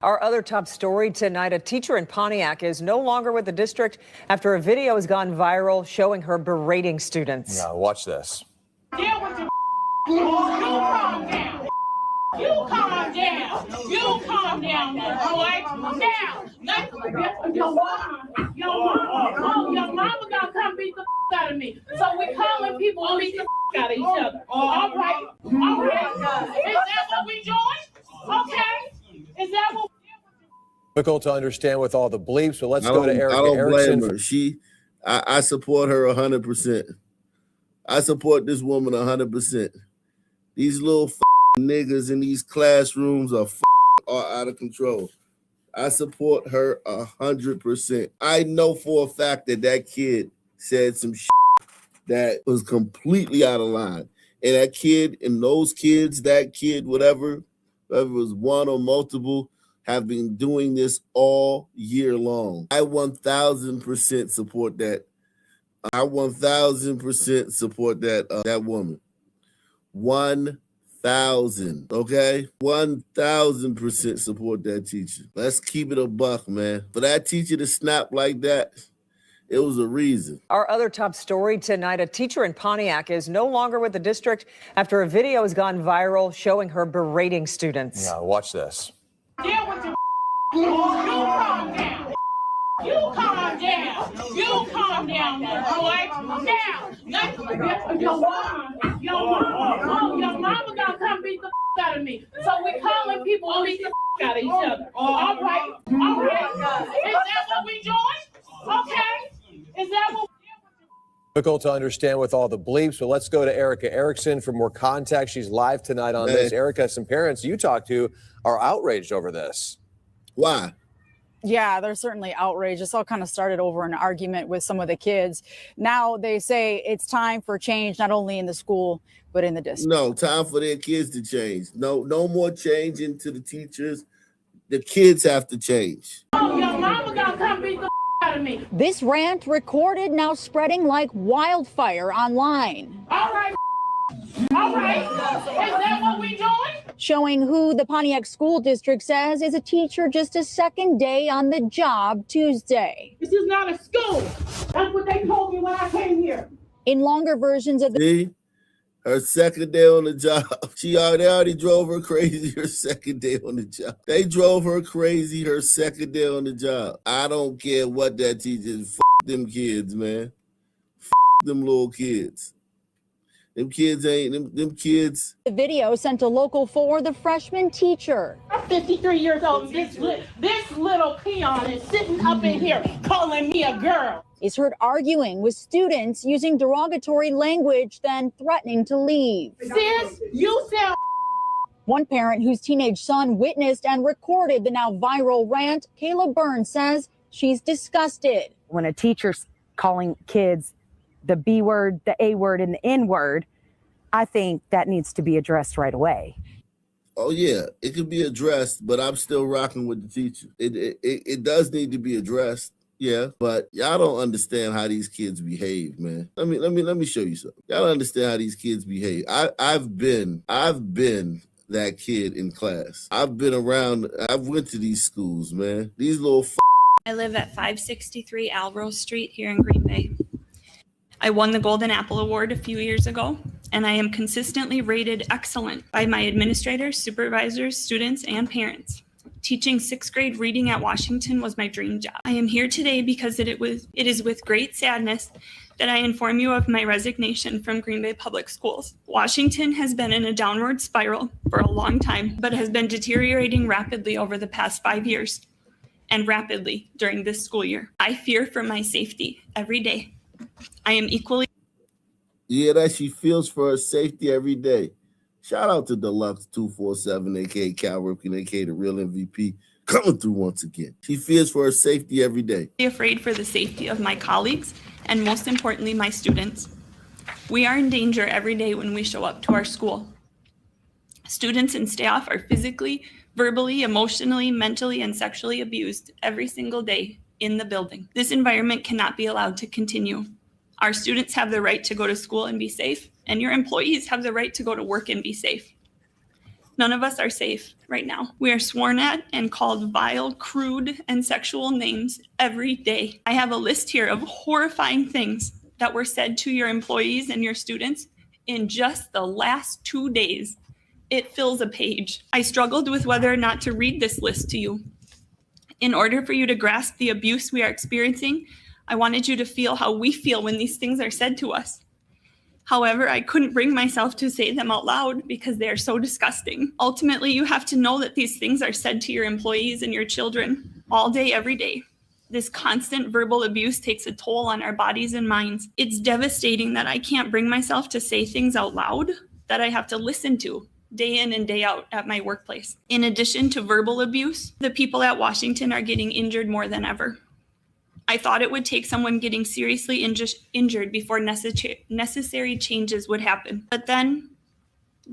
Our other top story tonight, a teacher in Pontiac is no longer with the district after a video has gone viral showing her berating students. Now watch this. Deal with your you calm down. You calm down. You calm down, boy. Now, your mama gonna come beat the out of me. So we calling people to beat the out of each other. All right. Is that what we doing? Okay. Is that what? Difficult to understand with all the bleeps, but let's go to Erica I don't Erickson. blame her. I support her 100%. I support this woman 100%. These little niggas in these classrooms are out of control. I support her 100%. I know for a fact that kid said some that was completely out of line. And that kid and those kids, that kid, whatever it was one or multiple, have been doing this all year long. I 1000% support that. I 1000% support that woman. 1000, okay? 1000% support that teacher. Let's keep it a buck, man. For that teacher to snap like that, it was a reason. Our other top story tonight, a teacher in Pontiac is no longer with the district after a video has gone viral showing her berating students. Now watch this. Deal with your you calm down. You calm down. You calm down, boy. Now, your mama gonna come beat the out of me. So we calling people to beat the out of each other. All right. Is that what we doing? Okay. Is that what? Difficult to understand with all the bleeps, but let's go to Erica Erickson for more context. She's live tonight on this. Erica, some parents you talked to are outraged over this. Why? Yeah, they're certainly outraged. This all kind of started over an argument with some of the kids. Now they say it's time for change, not only in the school, but in the district. No, time for their kids to change. No more changing to the teachers. The kids have to change. Your mama gonna come beat the out of me. This rant recorded, now spreading like wildfire online. All right. Is that what we doing? Showing who the Pontiac School District says is a teacher just a second day on the job Tuesday. This is not a school. That's what they told me when I came here. In longer versions of the See? Her second day on the job. They already drove her crazy her second day on the job. They drove her crazy her second day on the job. I don't care what that teacher is. Them kids, man. Them little kids. Them kids ain't, them kids. The video sent to Local 4, the freshman teacher. I'm 53 years old. This little peon is sitting up in here calling me a girl. Is heard arguing with students using derogatory language, then threatening to leave. Sis, you sound. One parent whose teenage son witnessed and recorded the now viral rant, Kayla Burns, says she's disgusted. When a teacher's calling kids the B word, the A word, and the N word, I think that needs to be addressed right away. Oh yeah, it can be addressed, but I'm still rocking with the teacher. It does need to be addressed, yeah. But y'all don't understand how these kids behave, man. Let me show you something. Y'all don't understand how these kids behave. I've been that kid in class. I've been around. I've went to these schools, man. These little. I live at 563 Alrose Street here in Green Bay. I won the Golden Apple Award a few years ago, and I am consistently rated excellent by my administrators, supervisors, students, and parents. Teaching 6th grade reading at Washington was my dream job. I am here today because it is with great sadness that I inform you of my resignation from Green Bay Public Schools. Washington has been in a downward spiral for a long time, but has been deteriorating rapidly over the past 5 years, and rapidly during this school year. I fear for my safety every day. I am equally. Yeah, that she feels for her safety every day. Shout out to Deluxe 247, aka Cal Ripken, aka the real MVP, coming through once again. She fears for her safety every day. Afraid for the safety of my colleagues and most importantly, my students. We are in danger every day when we show up to our school. Students and staff are physically, verbally, emotionally, mentally, and sexually abused every single day in the building. This environment cannot be allowed to continue. Our students have the right to go to school and be safe, and your employees have the right to go to work and be safe. None of us are safe right now. We are sworn at and called vile, crude, and sexual names every day. I have a list here of horrifying things that were said to your employees and your students in just the last 2 days. It fills a page. I struggled with whether or not to read this list to you. In order for you to grasp the abuse we are experiencing, I wanted you to feel how we feel when these things are said to us. However, I couldn't bring myself to say them out loud because they are so disgusting. Ultimately, you have to know that these things are said to your employees and your children all day, every day. This constant verbal abuse takes a toll on our bodies and minds. It's devastating that I can't bring myself to say things out loud that I have to listen to day in and day out at my workplace. In addition to verbal abuse, the people at Washington are getting injured more than ever. I thought it would take someone getting seriously injured before necessary changes would happen. But then,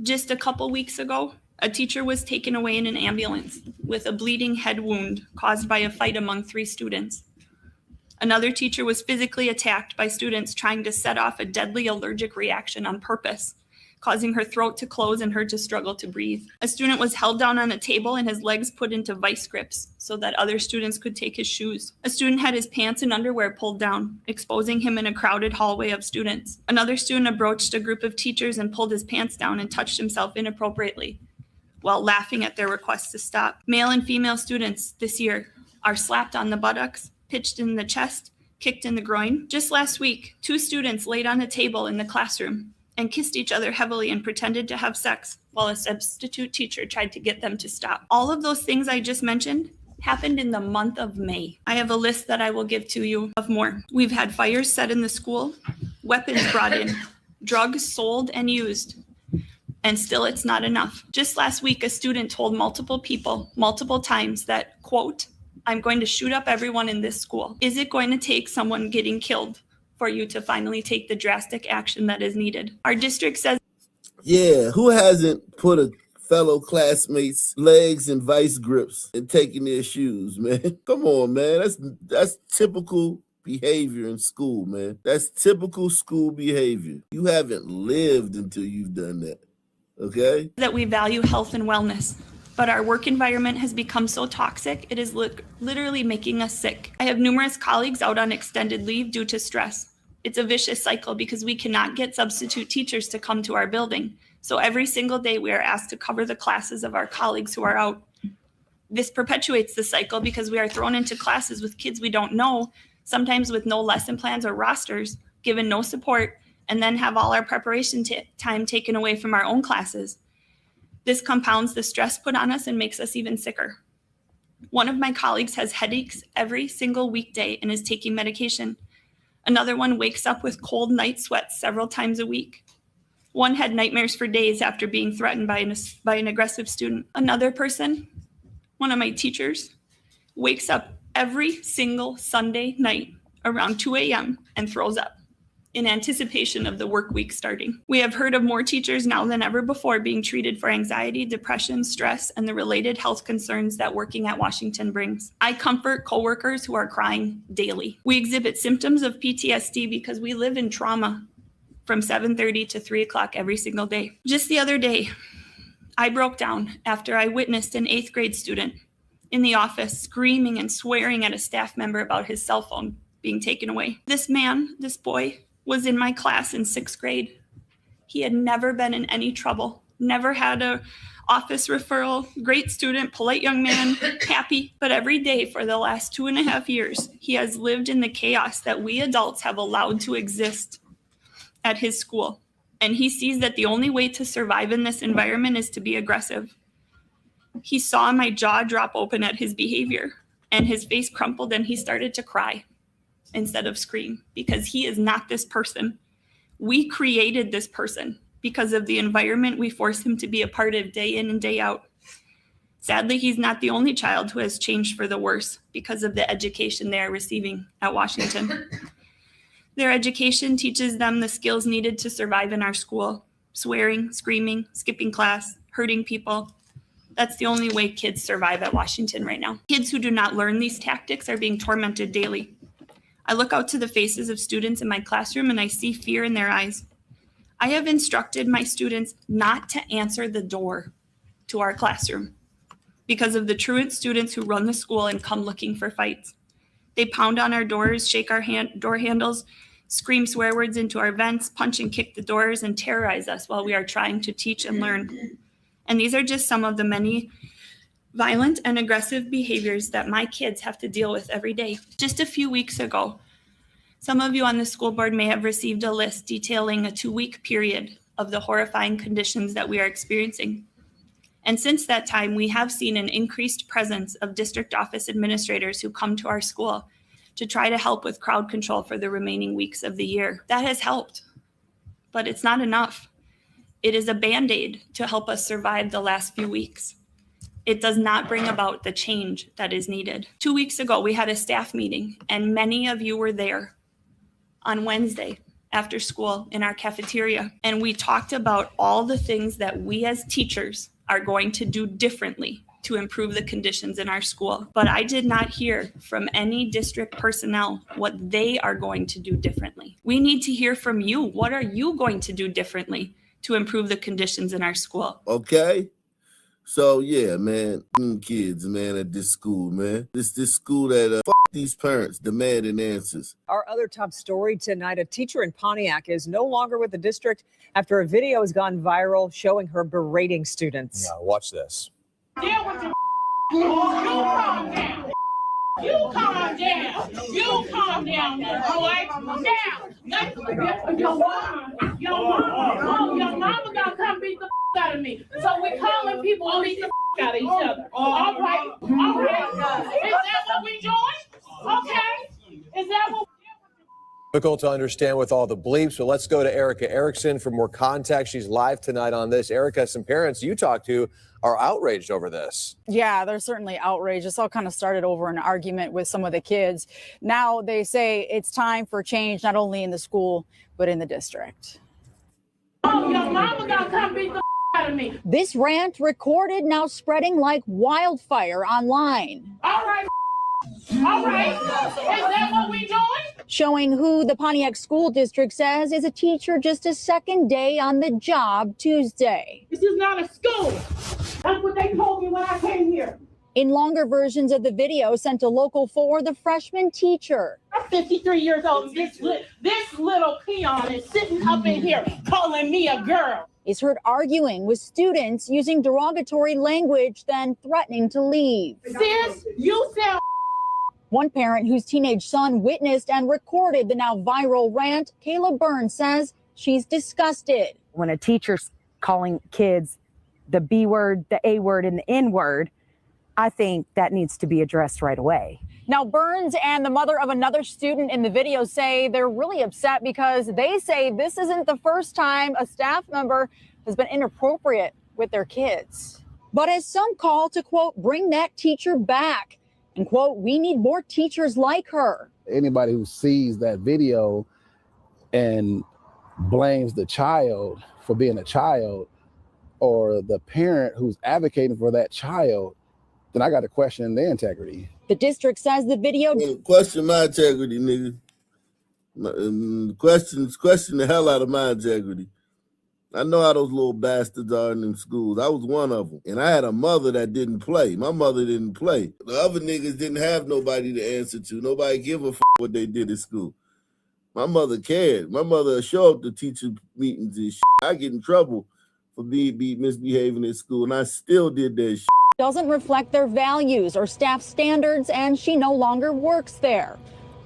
just a couple weeks ago, a teacher was taken away in an ambulance with a bleeding head wound caused by a fight among 3 students. Another teacher was physically attacked by students trying to set off a deadly allergic reaction on purpose, causing her throat to close and her to struggle to breathe. A student was held down on a table and his legs put into vice grips so that other students could take his shoes. A student had his pants and underwear pulled down, exposing him in a crowded hallway of students. Another student approached a group of teachers and pulled his pants down and touched himself inappropriately while laughing at their requests to stop. Male and female students this year are slapped on the buttocks, pitched in the chest, kicked in the groin. Just last week, 2 students laid on a table in the classroom and kissed each other heavily and pretended to have sex while a substitute teacher tried to get them to stop. All of those things I just mentioned happened in the month of May. I have a list that I will give to you of more. We've had fires set in the school, weapons brought in, drugs sold and used, and still it's not enough. Just last week, a student told multiple people, multiple times that, quote, "I'm going to shoot up everyone in this school." Is it going to take someone getting killed for you to finally take the drastic action that is needed? Our district says, Yeah, who hasn't put a fellow classmate's legs in vice grips and taken their shoes, man? Come on, man. That's typical behavior in school, man. That's typical school behavior. You haven't lived until you've done that, okay? that we value health and wellness, but our work environment has become so toxic, it is literally making us sick. I have numerous colleagues out on extended leave due to stress. It's a vicious cycle because we cannot get substitute teachers to come to our building. So every single day we are asked to cover the classes of our colleagues who are out. This perpetuates the cycle because we are thrown into classes with kids we don't know, sometimes with no lesson plans or rosters, given no support, and then have all our preparation time taken away from our own classes. This compounds the stress put on us and makes us even sicker. One of my colleagues has headaches every single weekday and is taking medication. Another one wakes up with cold night sweats several times a week. One had nightmares for days after being threatened by an aggressive student. Another person, one of my teachers, wakes up every single Sunday night around 2 a.m. and throws up in anticipation of the work week starting. We have heard of more teachers now than ever before being treated for anxiety, depression, stress, and the related health concerns that working at Washington brings. I comfort coworkers who are crying daily. We exhibit symptoms of PTSD because we live in trauma from 7:30 to 3 o'clock every single day. Just the other day, I broke down after I witnessed an 8th grade student in the office screaming and swearing at a staff member about his cell phone being taken away. This boy, was in my class in 6th grade. He had never been in any trouble, never had a office referral, great student, polite young man, happy. But every day for the last 2.5 years, he has lived in the chaos that we adults have allowed to exist at his school. And he sees that the only way to survive in this environment is to be aggressive. He saw my jaw drop open at his behavior, and his face crumpled, and he started to cry instead of scream, because he is not this person. We created this person because of the environment we force him to be a part of day in and day out. Sadly, he's not the only child who has changed for the worse because of the education they are receiving at Washington. Their education teaches them the skills needed to survive in our school: swearing, screaming, skipping class, hurting people. That's the only way kids survive at Washington right now. Kids who do not learn these tactics are being tormented daily. I look out to the faces of students in my classroom and I see fear in their eyes. I have instructed my students not to answer the door. to our classroom because of the truant students who run the school and come looking for fights. They pound on our doors, shake our door handles, scream swear words into our vents, punch and kick the doors, and terrorize us while we are trying to teach and learn. And these are just some of the many violent and aggressive behaviors that my kids have to deal with every day. Just a few weeks ago, some of you on the school board may have received a list detailing a 2-week period of the horrifying conditions that we are experiencing. And since that time, we have seen an increased presence of district office administrators who come to our school to try to help with crowd control for the remaining weeks of the year. That has helped, but it's not enough. It is a Band-Aid to help us survive the last few weeks. It does not bring about the change that is needed. 2 weeks ago, we had a staff meeting, and many of you were there on Wednesday after school in our cafeteria. And we talked about all the things that we as teachers are going to do differently to improve the conditions in our school. But I did not hear from any district personnel what they are going to do differently. We need to hear from you. What are you going to do differently to improve the conditions in our school? Okay. So yeah, man, kids, man, at this school, man. This school that fuck these parents demanding answers. Our other top story tonight, a teacher in Pontiac is no longer with the district after a video has gone viral showing her berating students. Yeah, watch this. Deal with your you calm down. You calm down. You calm down now, all right? Now, your mama gonna come beat the out of me. So we calling people to beat the out of each other. All right. Is that what we doing? Okay. Is that what Difficult to understand with all the bleeps, so let's go to Erica Erickson for more context. She's live tonight on this. Erica, some parents you talked to are outraged over this. Yeah, they're certainly outraged. This all kind of started over an argument with some of the kids. Now they say it's time for change, not only in the school, but in the district. your mama gonna come beat the out of me? This rant recorded, now spreading like wildfire online. All right. All right. Is that what we doing? Showing who the Pontiac School District says is a teacher just a second day on the job Tuesday. This is not a school. That's what they told me when I came here. In longer versions of the video sent to Local 4, the freshman teacher. I'm 53 years old. This little peon is sitting up in here calling me a girl. Is heard arguing with students using derogatory language, then threatening to leave. Sis, you sound. One parent whose teenage son witnessed and recorded the now viral rant, Kayla Burns, says she's disgusted. When a teacher's calling kids the B word, the A word, and the N word, I think that needs to be addressed right away. Now, Burns and the mother of another student in the video say they're really upset because they say this isn't the first time a staff member has been inappropriate with their kids. But as some call to, quote, bring that teacher back, and, quote, we need more teachers like her. Anybody who sees that video and blames the child for being a child or the parent who's advocating for that child, then I got to question their integrity. The district says the video. Question my integrity, nigga. Question the hell out of my integrity. I know how those little bastards are in them schools. I was one of them. And I had a mother that didn't play. My mother didn't play. The other niggas didn't have nobody to answer to. Nobody give a what they did at school. My mother cared. My mother would show up to teacher meetings and shit. I get in trouble for being misbehaving at school, and I still did that shit. Doesn't reflect their values or staff standards, and she no longer works there.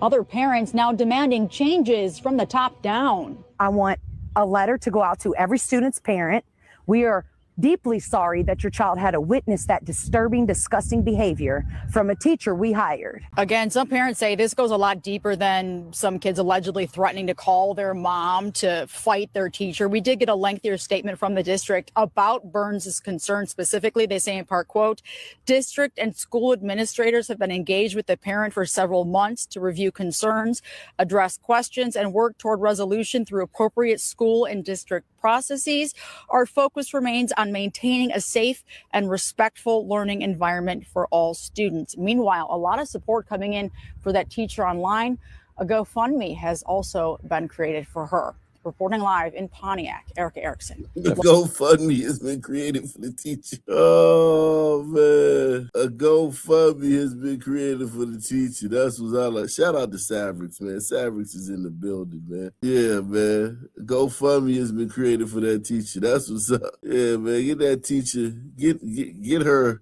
Other parents now demanding changes from the top down. I want a letter to go out to every student's parent. We are deeply sorry that your child had to witness that disturbing, disgusting behavior from a teacher we hired. Again, some parents say this goes a lot deeper than some kids allegedly threatening to call their mom to fight their teacher. We did get a lengthier statement from the district about Burns' concern specifically. They say in part, quote, district and school administrators have been engaged with the parent for several months to review concerns, address questions, and work toward resolution through appropriate school and district processes. Our focus remains on maintaining a safe and respectful learning environment for all students. Meanwhile, a lot of support coming in for that teacher online. A GoFundMe has also been created for her. Reporting live in Pontiac, Erica Erickson. The GoFundMe has been created for the teacher. Oh, man. A GoFundMe has been created for the teacher. That's what I like. Shout out to Savrix, man. Savrix is in the building, man. Yeah, man. GoFundMe has been created for that teacher. That's what's up. Yeah, man. Get that teacher. Get her